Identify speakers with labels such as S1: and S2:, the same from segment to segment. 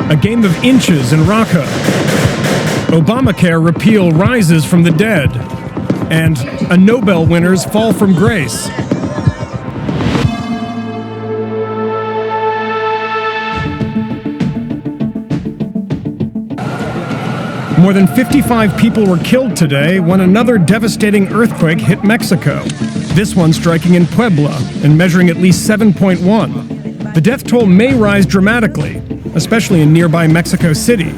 S1: A game of inches in Raqqa. Obamacare repeal rises from the dead. And a Nobel winner's fall from grace. More than 55 people were killed today when another devastating earthquake hit Mexico. This one striking in Puebla and measuring at least 7.1. The death toll may rise dramatically, especially in nearby Mexico City,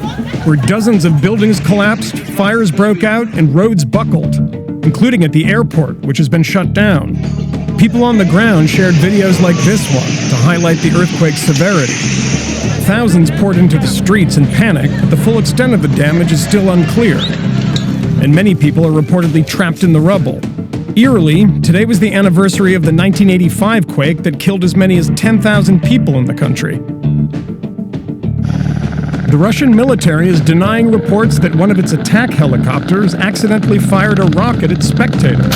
S1: where dozens of buildings collapsed, fires broke out, and roads buckled, including at the airport, which has been shut down. People on the ground shared videos like this one to highlight the earthquake's severity. Thousands poured into the streets in panic, but the full extent of the damage is still unclear. And many people are reportedly trapped in the rubble. Eerily, today was the anniversary of the 1985 quake that killed as many as 10,000 people in the country. The Russian military is denying reports that one of its attack helicopters accidentally fired a rocket at spectators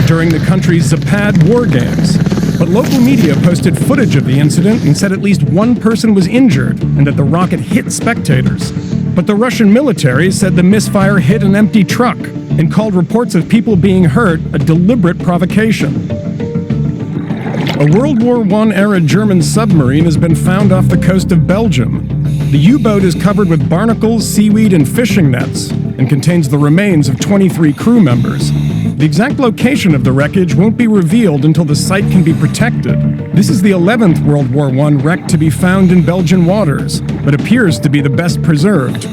S1: during the country's Zapad war games. But local media posted footage of the incident and said at least one person was injured and that the rocket hit spectators. But the Russian military said the misfire hit an empty truck and called reports of people being hurt a deliberate provocation. A World War I-era German submarine has been found off the coast of Belgium. The U-boat is covered with barnacles, seaweed, and fishing nets, and contains the remains of 23 crew members. The exact location of the wreckage won't be revealed until the site can be protected. This is the 11th World War I wreck to be found in Belgian waters, but appears to be the best preserved.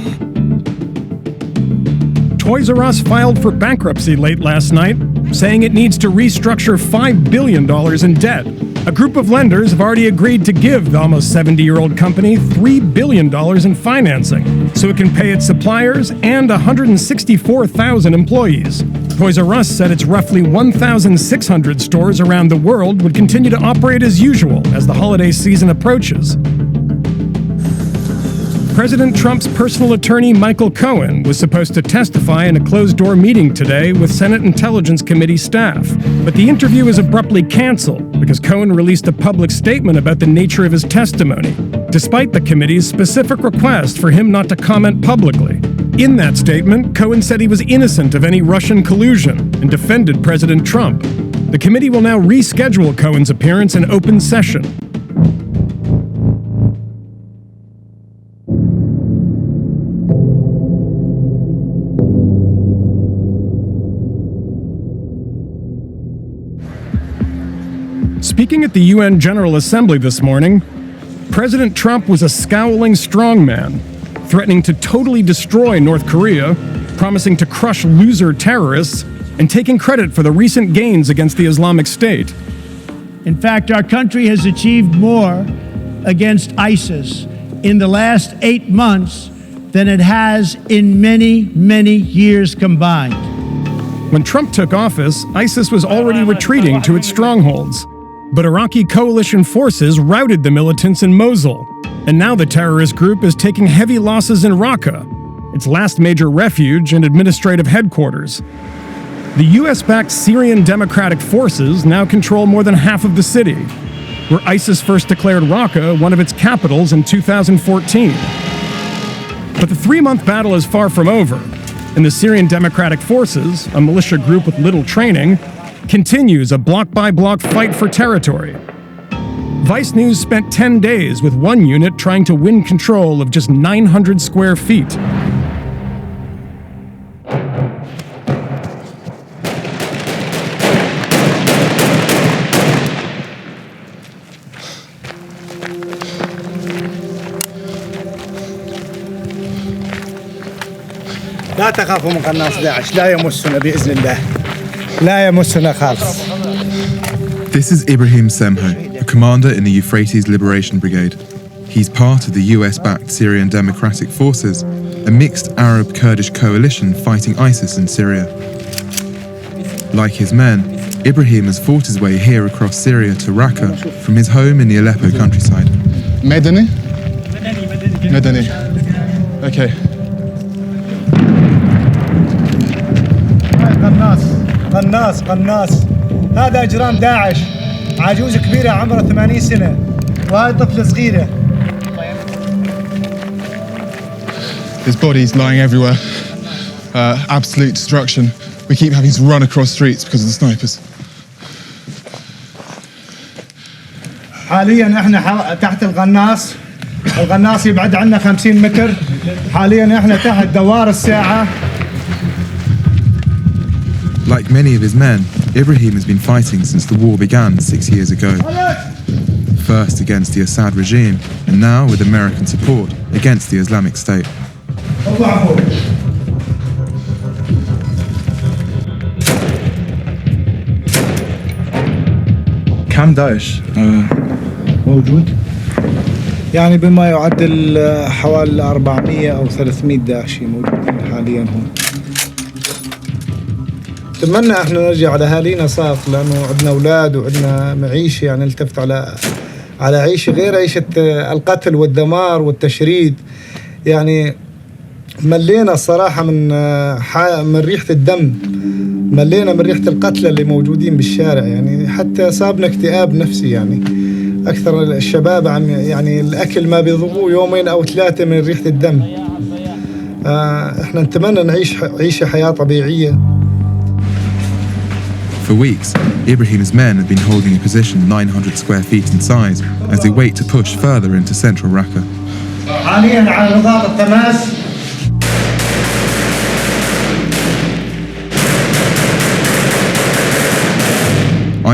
S1: Toys R Us filed for bankruptcy late last night, saying it needs to restructure $5 billion in debt. A group of lenders have already agreed to give the almost 70-year-old company $3 billion in financing, so it can pay its suppliers and 164,000 employees. Toys R Us said its roughly 1,600 stores around the world would continue to operate as usual as the holiday season approaches. President Trump's personal attorney Michael Cohen was supposed to testify in a closed-door meeting today with Senate Intelligence Committee staff, but the interview was abruptly canceled because Cohen released a public statement about the nature of his testimony, despite the committee's specific request for him not to comment publicly. In that statement, Cohen said he was innocent of any Russian collusion and defended President Trump. The committee will now reschedule Cohen's appearance in open session. Speaking at the UN General Assembly this morning, President Trump was a scowling strongman, threatening to totally destroy North Korea, promising to crush loser terrorists, and taking credit for the recent gains against the Islamic State.
S2: In fact, our country has achieved more against ISIS in the last 8 months than it has in many, many years combined.
S1: When Trump took office, ISIS was already retreating to its strongholds. But Iraqi coalition forces routed the militants in Mosul, and now the terrorist group is taking heavy losses in Raqqa, its last major refuge and administrative headquarters. The US-backed Syrian Democratic Forces now control more than half of the city, where ISIS first declared Raqqa one of its capitals in 2014. But the 3-month battle is far from over, and the Syrian Democratic Forces, a militia group with little training, continues a block-by-block fight for territory. Vice News spent 10 days with one unit trying to win control of just 900 square feet.
S3: لا تخافوا من قناص داعش لا يمسنا بإذن الله لا يمسنا خالص.
S4: This is Ibrahim Semho, a commander in the Euphrates Liberation Brigade. He's part of the US-backed Syrian Democratic Forces, a mixed Arab-Kurdish coalition fighting ISIS in Syria. Like his men, Ibrahim has fought his way here across Syria to Raqqa from his home in the Aleppo countryside.
S5: Medani? Medani. Okay.
S3: قناص هذا إجرام داعش عجوز كبيرة عمرها 80 سنة وهاي طفلة صغيرة
S5: There's bodies lying everywhere. Absolute destruction. We keep having to run across streets because of the snipers.
S3: حاليا احنا تحت الغناص يبعد عنا 50 متر. حاليا احنا تحت دوار الساعة.
S4: Like many of his men, Ibrahim has been fighting since the war began 6 years ago. First against the Assad regime, and now with American support against the Islamic State.
S6: كم داعش
S3: موجود؟ يعني بما يعدل حوالي 400 أو 300 داعشي موجودين حاليا هون. نتمنى احنا نرجع على اهالينا صاف، لانه عندنا اولاد وعندنا معيشه، يعني نلتفت على عيشه غير عيشه القتل والدمار والتشريد. يعني ملينا الصراحه من ريحه الدم، ملينا من ريحه القتلى اللي موجودين بالشارع. يعني حتى صابنا اكتئاب نفسي. يعني اكثر الشباب يعني الاكل ما بيذوقوه يومين او 3 من ريحه الدم. احنا نتمنى نعيش حياه طبيعيه.
S4: For weeks, Ibrahim's men have been holding a position 900 square feet in size as they wait to push further into central Raqqa.
S3: حاليا على نظام التماس.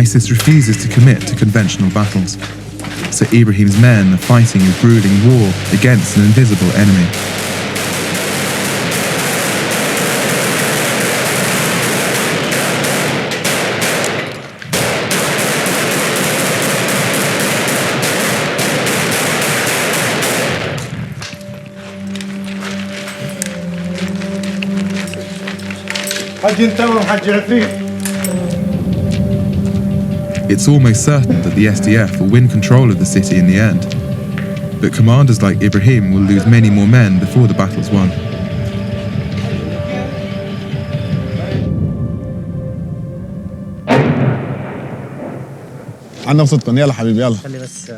S4: ISIS refuses to commit to conventional battles, so Ibrahim's men are fighting a grueling war against an invisible enemy. It's almost certain that the SDF will win control of the city in the end, but commanders like Ibrahim will lose many more men before the battle's won.
S5: عنا وسطكم يلا حبيبي يلا. خلي بس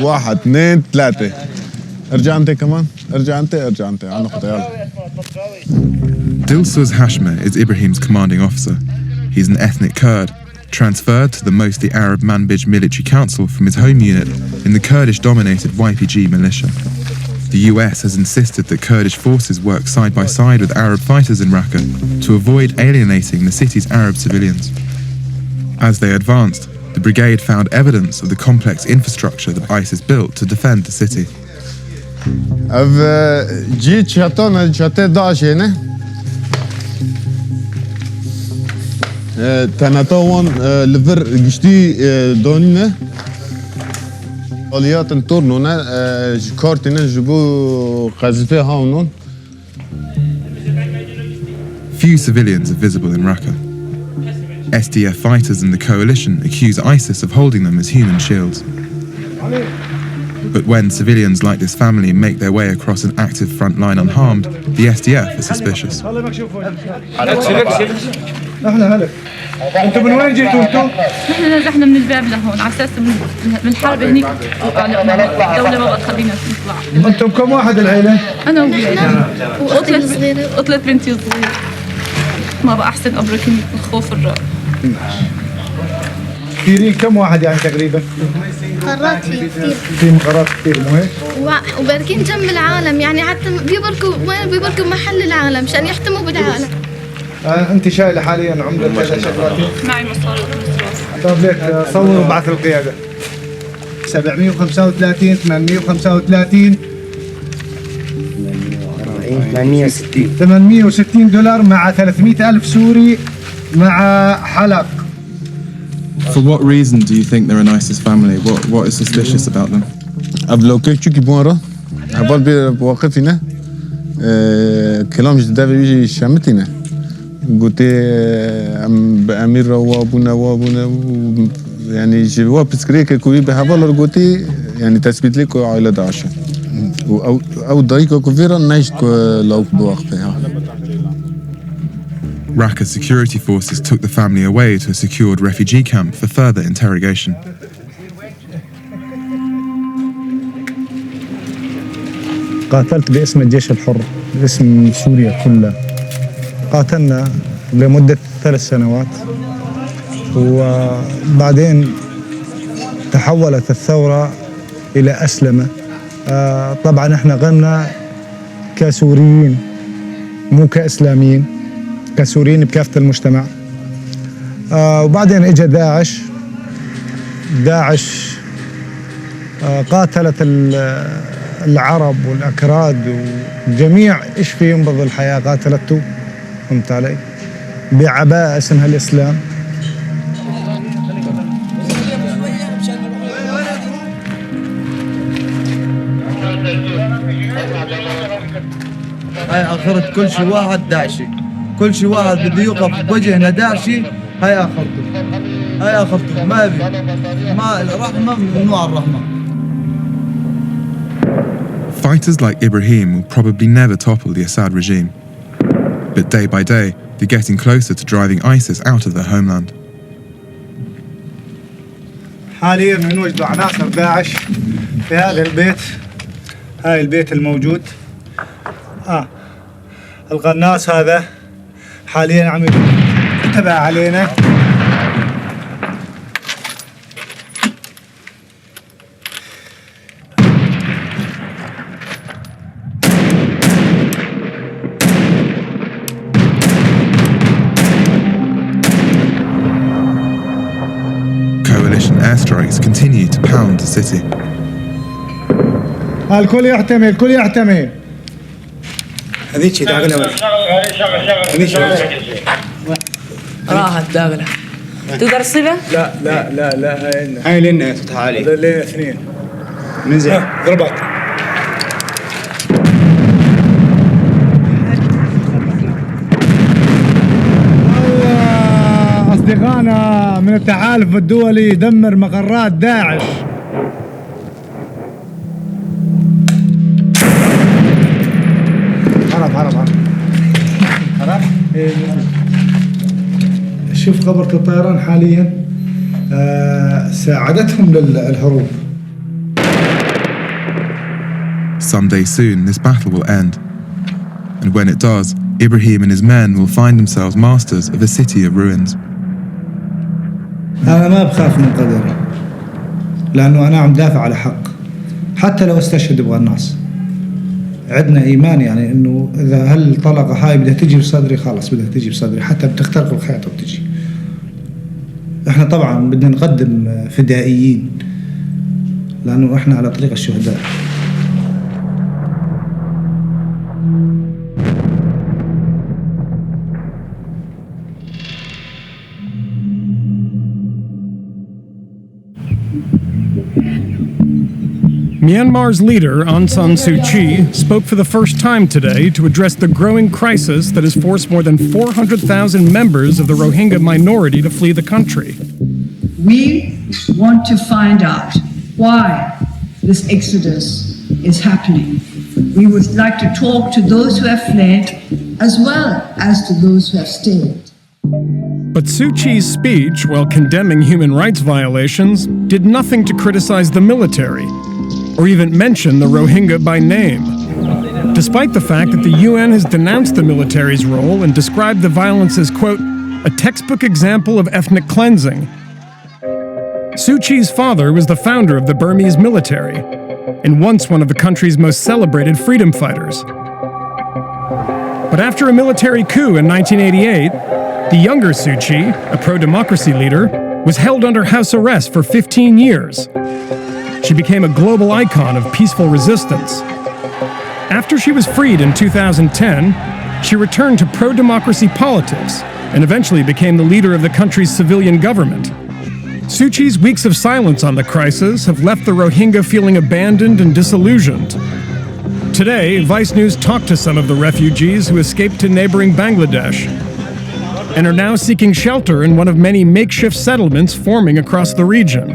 S5: واحد اثنين ثلاثة. ارجع انت كمان. ارجع انت عنا خطة يلا.
S4: Dilsoz Hashma is Ibrahim's commanding officer. He's an ethnic Kurd, transferred to the mostly Arab Manbij military council from his home unit in the Kurdish-dominated YPG militia. The US has insisted that Kurdish forces work side by side with Arab fighters in Raqqa to avoid alienating the city's Arab civilians. As they advanced, the brigade found evidence of the complex infrastructure that ISIS built to defend the city.
S5: جيت شاتون داعش هنا. تناتوان لفر جشتي دونينا. أوليات انتورنونا كارتنا جبو قذفة هاونون.
S4: Few civilians are visible in Raqqa. SDF fighters in the coalition accuse ISIS of holding them as human shields. But when civilians like this family make their way across an active front line unharmed, the SDF is suspicious.
S3: انتم من وين جيتوا انتم؟
S7: نحن نزحنا من الباب لهون على اساس من الحرب هنيك الدولة ما بقى تخلينا نطلع.
S3: انتم كم واحد العيلة؟
S7: انا وقتلت بنتي الصغيرة. ما بقى احسن ابرك من الخوف الرعب.
S3: كثيرين كم واحد يعني تقريبا؟
S8: مقرات كثير.
S3: في مقرات كثير مو هيك؟
S8: وباركين جنب العالم، يعني حتى بيبركوا محل العالم مشان يحتموا بالعالم.
S3: انت شايله حاليا عمله كذا شغلاتي؟
S7: معي مصاري ومصروف.
S3: طيب ليك صور وبعث القياده. 735 835 860 دولار مع 300,000 سوري مع حلق.
S6: For what reason do you think they're an ISIS family? What is suspicious about them?
S5: قبل كيف بوارا عبال بواقفنا كلام جدا بيجي شامتنا قلت بأمير وابونا يعني جواب بسكريك كوي بهذا قلت يعني تثبت لك عائلة داعش أو ضيقة كفيرة نعيش لو بواقفها.
S4: Raqqa security forces took the family away to a secured refugee camp for further interrogation.
S3: قاتلت باسم الجيش الحر باسم سوريا كلها. قاتلنا لمدة 3 سنوات وبعدين تحولت الثورة إلى أسلمة. طبعا احنا قمنا كسوريين مو كإسلاميين، كسوريين بكافة المجتمع. وبعدين اجى داعش قاتلت العرب والأكراد وجميع إيش فيهم ضد الحياة قاتلته، فهمت علي؟ بعباءة اسمها الإسلام.
S9: هاي آخرت كل شي واحد داعشي، كل شي واحد بده يوقف بوجهنا داعشي. هاي آخرته ما الرحمة ممنوع الرحمة.
S4: Fighters like Ibrahim will probably never topple the Assad regime. But day by day, they're getting closer to driving ISIS out of their homeland.
S3: حاليا نوجد عناصر داعش في هذا البيت، هاي البيت الموجود. القناص هذا حاليا عم يتبع علينا.
S4: Coalition airstrikes continue to pound the city.
S3: الكل يحتمي. هذيك داغلة
S10: راحت داغلة. تقدر تصيبها؟
S3: لا
S11: هاي لنا تعالي.
S3: هذا لنا 2
S11: من زين
S3: ضربت. أصدقائنا من التحالف الدولي يدمر مقرات داعش. عرب شوف خبرة الطيران حاليا ساعدتهم للهروب.
S4: Someday soon, this battle will end. And when it does, Ibrahim and his men will find themselves masters of a city of ruins.
S3: أنا ما بخاف من قدري لأنه أنا عم دافع على حق حتى لو استشهد بغناص. عندنا إيمان يعني إنه إذا هالطلقة هاي بدها تجي بصدري خلاص بدها تجي بصدري حتى بتخترق الخيط وبتجي. إحنا طبعا بدنا نقدم فدائيين لأنه إحنا على طريق الشهداء.
S1: Myanmar's leader, Aung San Suu Kyi, spoke for the first time today to address the growing crisis that has forced more than 400,000 members of the Rohingya minority to flee the country.
S12: We want to find out why this exodus is happening. We would like to talk to those who have fled as well as to those who have stayed.
S1: But Suu Kyi's speech, while condemning human rights violations, did nothing to criticize the military or even mention the Rohingya by name. Despite the fact that the UN has denounced the military's role and described the violence as, quote, a textbook example of ethnic cleansing. Suu Kyi's father was the founder of the Burmese military and once one of the country's most celebrated freedom fighters. But after a military coup in 1988, the younger Suu Kyi, a pro-democracy leader, was held under house arrest for 15 years. She became a global icon of peaceful resistance. After she was freed in 2010, she returned to pro-democracy politics and eventually became the leader of the country's civilian government. Suu Kyi's weeks of silence on the crisis have left the Rohingya feeling abandoned and disillusioned. Today, Vice News talked to some of the refugees who escaped to neighboring Bangladesh and are now seeking shelter in one of many makeshift settlements forming across the region.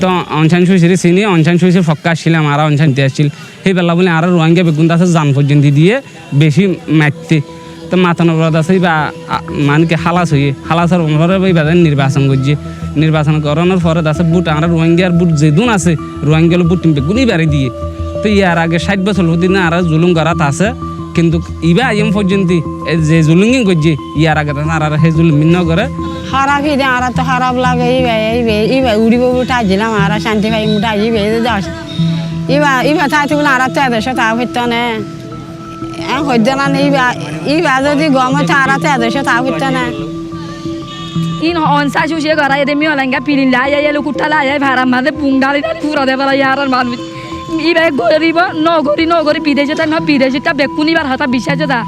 S13: Aung San Suu sini Aung San Suu fokka shila mara Aung San Suu he bella bole ara Rohingya begunda se jan porjonti diye beshi matte to matano brada sei ba manke halas hoye halasar onore bai badan nirbashan gojje nirbashan koronor pore dase but ara Rohingya but jedun ase Rohingya lo but beguni bare diye তো ইয়ার আগে 60 বছর দিনে আর জুলুম করাত আছে কিন্তু ইবা I'm পর্যন্ত যে জুলুমিং করছে ইয়ার আগে আর সেই জুলুম মিন্ন করে
S10: খারাপ ইদে আর তো খারাপ লাগে ইবা উড়িব উঠাইছিলাম আর শান্তি পাই উঠাই যাস ইবা থাকতে বলে আর তো এদেশে তা হইতো না হইত না ইবা যদি গম হইতো আর তো এদেশে তা হইতো না
S7: in Aung San Suu che gara ede mi olanga pilin la ya lu kutala ya bhara made pungdali pura de bara yaran malu ibe goriba no gori bideje ta no bideje ta bekuni bar hata bishaje da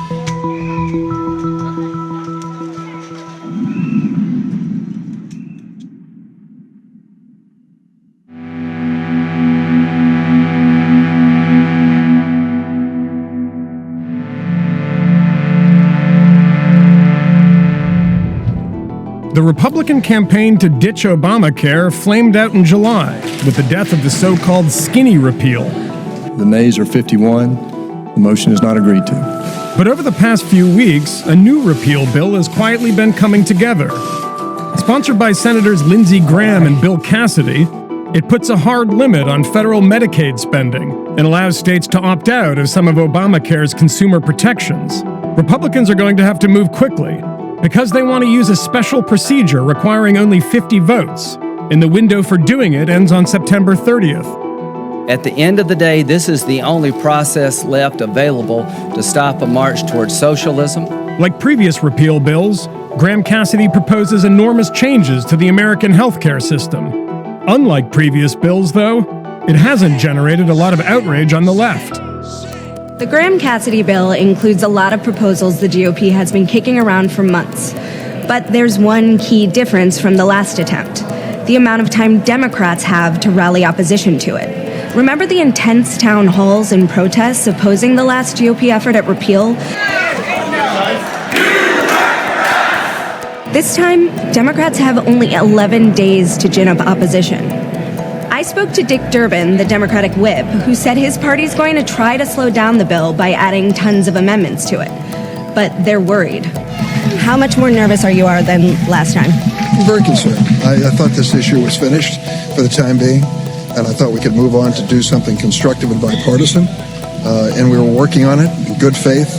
S1: The Republican campaign to ditch Obamacare flamed out in July with the death of the so-called skinny repeal.
S14: The nays are 51. The motion is not agreed to.
S1: But over the past few weeks, a new repeal bill has quietly been coming together. Sponsored by Senators Lindsay Graham and Bill Cassidy, it puts a hard limit on federal Medicaid spending and allows states to opt out of some of Obamacare's consumer protections. Republicans are going to have to move quickly because they want to use a special procedure requiring only 50 votes, and the window for doing it ends on September 30th.
S15: At the end of the day, this is the only process left available to stop a march towards socialism.
S1: Like previous repeal bills, Graham Cassidy proposes enormous changes to the American healthcare system. Unlike previous bills, though, it hasn't generated a lot of outrage on the left.
S16: The Graham Cassidy bill includes a lot of proposals the GOP has been kicking around for months. But there's one key difference from the last attempt: the amount of time Democrats have to rally opposition to it. Remember the intense town halls and protests opposing the last GOP effort at repeal? This time, Democrats have only 11 days to gin up opposition. I spoke to Dick Durbin, the Democratic whip, who said his party's going to try to slow down the bill by adding tons of amendments to it. But they're worried. How much more nervous are you than last time?
S14: I'm very concerned. I thought this issue was finished for the time being, and I thought we could move on to do something constructive and bipartisan. And we were working on it in good faith.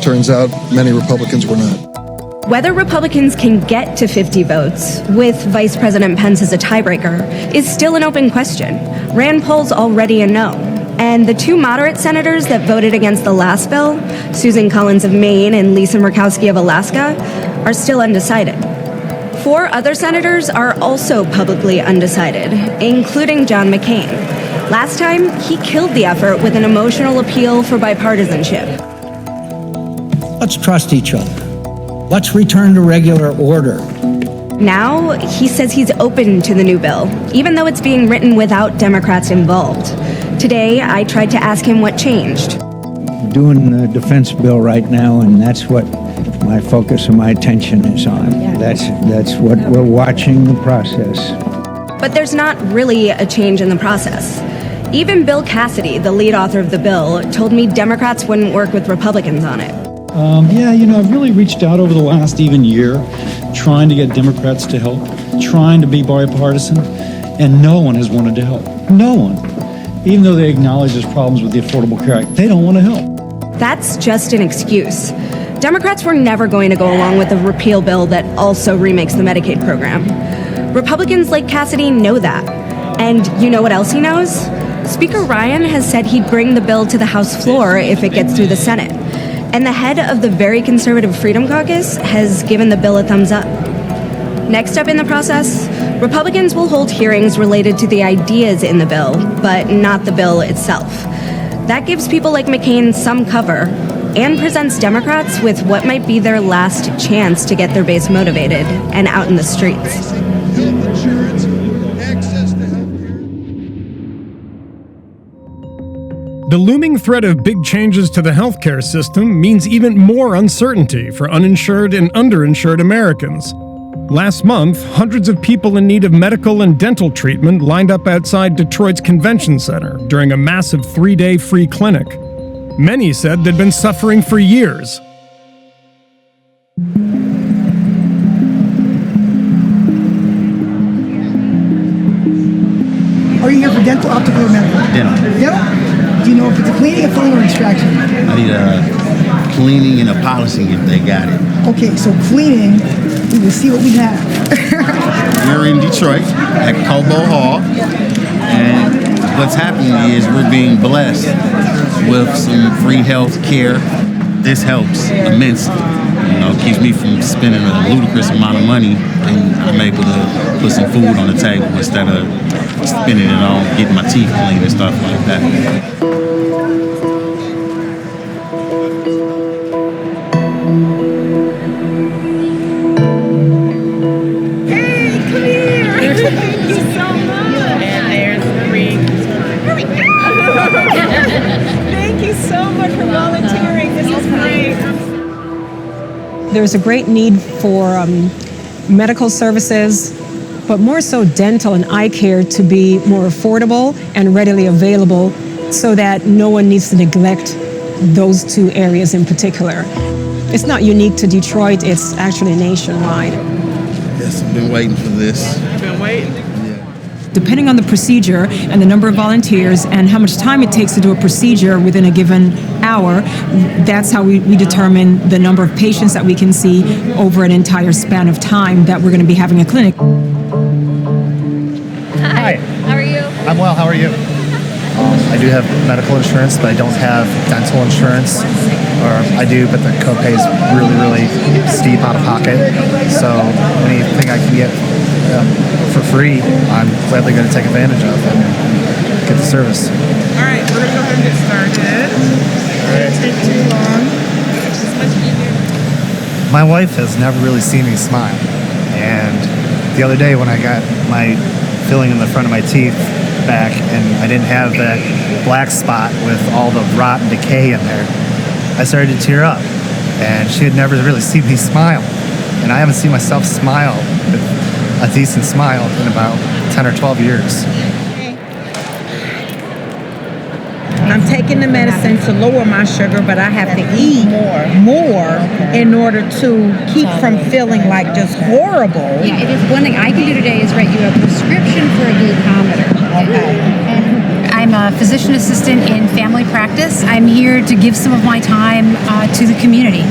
S14: Turns out many Republicans were not.
S16: Whether Republicans can get to 50 votes, with Vice President Pence as a tiebreaker, is still an open question. Rand Paul's already a no. And the two moderate senators that voted against the last bill, Susan Collins of Maine and Lisa Murkowski of Alaska, are still undecided. 4 other senators are also publicly undecided, including John McCain. Last time, he killed the effort with an emotional appeal for bipartisanship.
S17: Let's trust each other. Let's return to regular order.
S16: Now, he says he's open to the new bill, even though it's being written without Democrats involved. Today, I tried to ask him what changed.
S17: We're doing the defense bill right now, and that's what my focus and my attention is on. That's what we're watching the process.
S16: But there's not really a change in the process. Even Bill Cassidy, the lead author of the bill, told me Democrats wouldn't work with Republicans on it.
S18: I've really reached out over the last even year, trying to get Democrats to help, trying to be bipartisan, and no one has wanted to help. No one. Even though they acknowledge there's problems with the Affordable Care Act, they don't want to help.
S16: That's just an excuse. Democrats were never going to go along with a repeal bill that also remakes the Medicaid program. Republicans like Cassidy know that. And you know what else he knows? Speaker Ryan has said he'd bring the bill to the House floor if it gets through the Senate. And the head of the very conservative Freedom Caucus has given the bill a thumbs up. Next up in the process, Republicans will hold hearings related to the ideas in the bill, but not the bill itself. That gives people like McCain some cover and presents Democrats with what might be their last chance to get their base motivated and out in the streets.
S1: The looming threat of big changes to the healthcare system means even more uncertainty for uninsured and underinsured Americans. Last month, hundreds of people in need of medical and dental treatment lined up outside Detroit's convention center during a massive 3-day free clinic. Many said they'd been suffering for years.
S19: Are you here for dental, optical, or medical?
S20: Dental.
S19: Dental? Do Do you know if it's a cleaning, a filling, or extraction?
S20: I need a cleaning and a polishing if they got it.
S19: Okay, so cleaning, we will see what we have.
S20: We're in Detroit at Cobo Hall, and what's happening is we're being blessed with some free health care. This helps immensely. You know, it keeps me from spending a ludicrous amount of money, and I'm able to put some food on the table instead of spending it on getting my teeth cleaned and stuff like that.
S21: Thank you so much. And there's Marie. Thank you so much for volunteering. This is great.
S22: There's a great need for medical services, but more so dental and eye care to be more affordable and readily available so that no one needs to neglect those two areas in particular. It's not unique to Detroit, it's actually nationwide.
S20: Yes, I've been waiting for this.
S21: You've been waiting?
S22: Depending on the procedure and the number of volunteers and how much time it takes to do a procedure within a given hour, that's how we determine the number of patients that we can see over an entire span of time that we're going to be having a clinic.
S23: Hi.
S21: How are you?
S23: I'm well, how are you? I do have medical insurance, but I don't have dental insurance. Or I do, but the copay is really, really steep out of pocket. So anything I can get for free, I'm gladly going to take advantage of and get the service.
S21: All right, we're going to go ahead and get started. It won't take too long. It's much easier.
S23: My wife has never really seen me smile. And the other day when I got my filling in the front of my teeth back and I didn't have that black spot with all the rot and decay in there, I started to tear up. And she had never really seen me smile. And I haven't seen myself smile with a decent smile in about 10 or 12 years.
S21: I'm taking the medicine to lower my sugar, but I have to eat more in order to keep from feeling like just horrible.
S24: Yeah, it is. One thing I can do today is write you a prescription for a glucometer. Okay. I'm a physician assistant in family practice. I'm here to give some of my time to the community.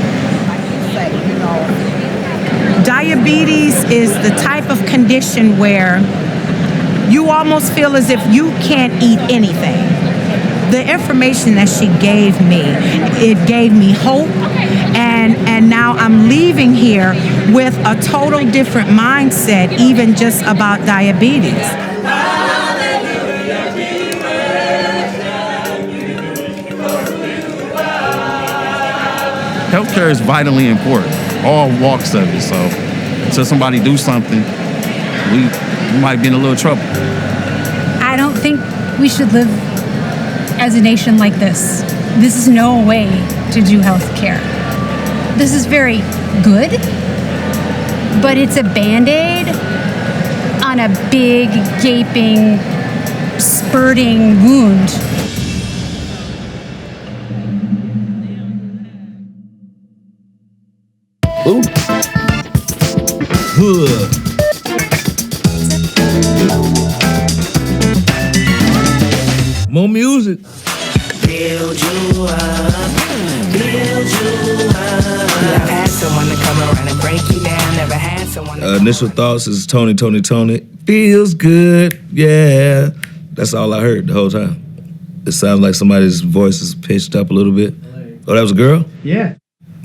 S21: Diabetes is the type of condition where you almost feel as if you can't eat anything. The information that she gave me, it gave me hope, and now I'm leaving here with a total different mindset, even just about diabetes.
S20: Healthcare is vitally important, all walks of it. So until somebody do something, we might be in a little trouble.
S24: I don't think we should live as a nation like this. This is no way to do health care. This is very good, but it's a Band-Aid on a big, gaping, spurting wound.
S20: Ooh. Hood. More music.
S25: Build you up, build you up. Never had someone to come around and break you down. Never had someone.
S26: Initial thoughts is Tony. Feels good, yeah. That's all I heard the whole time. It sounds like somebody's voice is pitched up a little bit. Oh, that was a girl?
S19: Yeah.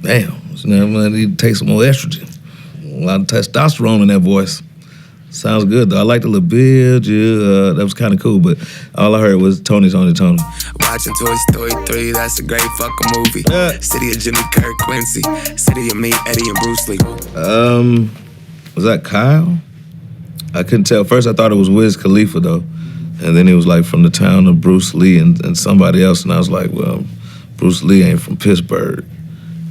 S26: Damn, so now I'm gonna need to take some more estrogen. A lot of testosterone in that voice. Sounds good though. I like the little build you. That was kind of cool, but all I heard was Tony.
S27: Watching Toy Story 3, that's a great fucking movie. City of Jimmy Kirk Quincy, City of me, Eddie and Bruce Lee.
S26: Was that Kyle? I couldn't tell. First I thought it was Wiz Khalifa though, and then it was like from the town of Bruce Lee and somebody else, and I was like, well, Bruce Lee ain't from Pittsburgh,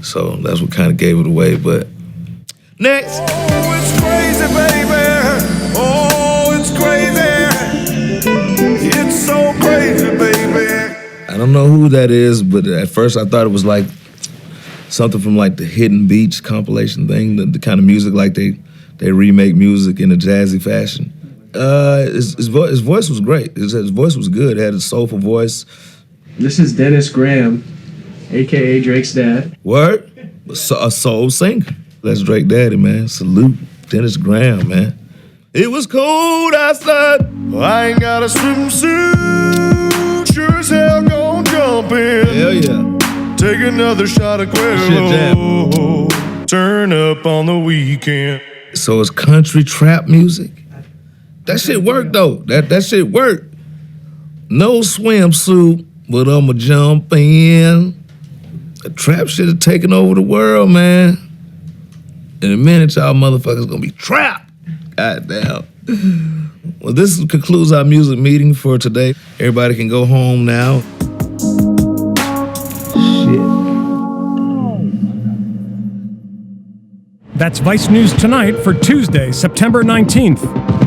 S26: so that's what kind of gave it away. But next.
S25: Oh, it's crazy, baby. Oh, it's crazy. It's so crazy, baby.
S26: I don't know who that is, but at first I thought it was like something from like the Hidden Beach compilation thing, the kind of music like they remake music in a jazzy fashion. His voice was great. His voice was good. It had a soulful voice.
S2: This is Dennis Graham, a.k.a. Drake's dad.
S26: Word? A soul singer. That's Drake daddy, man. Salute. Dennis Graham, man. It was cold outside. I ain't got a swimsuit. Sure as hell gon' jump in. Hell yeah. Take another shot of Cuervo. Turn up on the weekend. So it's country trap music? That shit work though. That shit work. No swimsuit, but I'ma jump in. The trap shit is taking over the world, man. In a minute, y'all motherfuckers gonna be trapped. God damn. Well, this concludes our music meeting for today. Everybody can go home now.
S1: That's Vice News Tonight for Tuesday, September 19th.